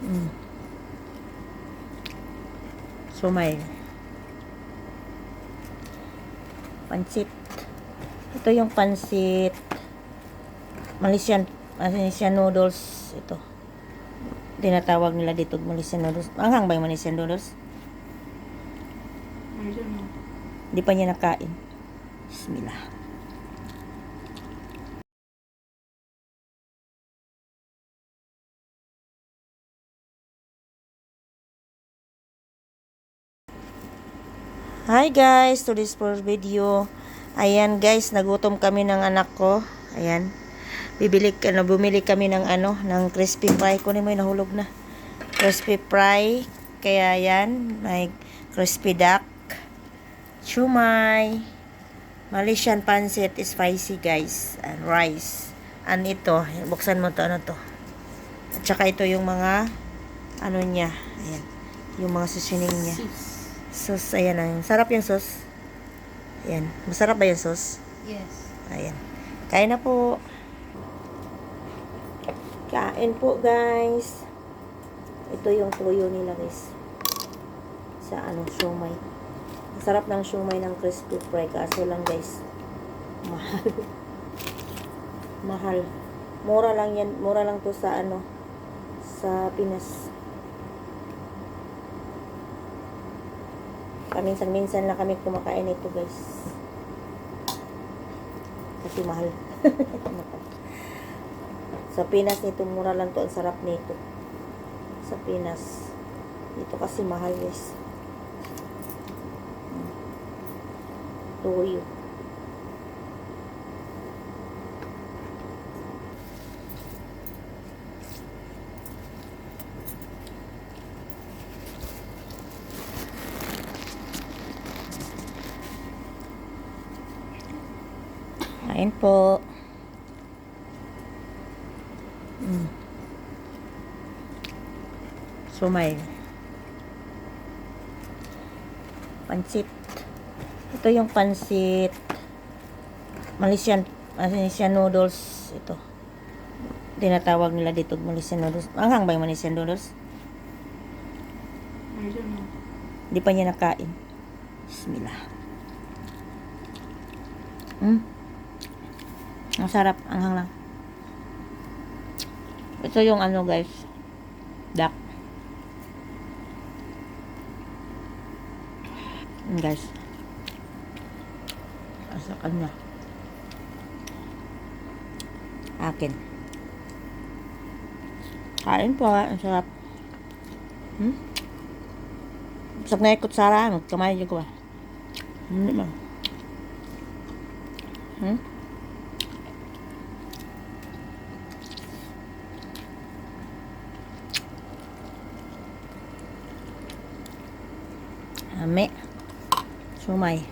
Mm. Sumay. Pansit. Ito yung pansit. Malaysian noodles. Ito. Tinatawag nila dito Malaysian noodles. Anghang ba yung Malaysian noodles? I don't know. Hindi pa niya nakain. Bismillah. Hi guys, to this first video. Ayan guys, nagutom kami ng anak ko. Ayan. Bumili kami ng ng crispy fry. Kunin mo yung nahulog na. Crispy fry. Kaya yan, may crispy duck. Shumai. Malaysian pancit is spicy guys. And rice. And ito, buksan mo to, ano to. At saka ito yung mga niya. Ayan. Yung mga seasoning niya. Sauce, ayan na. Sarap yung sauce. Ayan. Masarap ba yung sauce? Yes. Ayan. Kain na po. Kain po, guys. Ito yung tuyo nila, guys. Sa siomai. Masarap ng siomai ng crispy fry. Kaso lang, guys. Mahal. Mahal. Mura lang yan. Mura lang to sa sa Pinas. Minsan lang kami kumakain ito guys. Kasi mahal. Sa Pinas nito mura lang to. Ang sarap nito. Sa Pinas. Dito kasi mahal guys. Toyo. Kain po. Sumay. Pansit. Ito yung pansit. Malaysian noodles. Ito. Tinatawag nila dito Malaysian noodles. Anghang ba yung Malaysian noodles? I don't know. Hindi pa niya nakain. Bismillah. Ang sarap. Anghang lang. Ito yung guys. Duck. Guys. Asa kanya. Akin. Kain po. Ang sarap. Sak na ikot sara. Magkamay dyan ko ba? Hindi man. Ame. Sumay.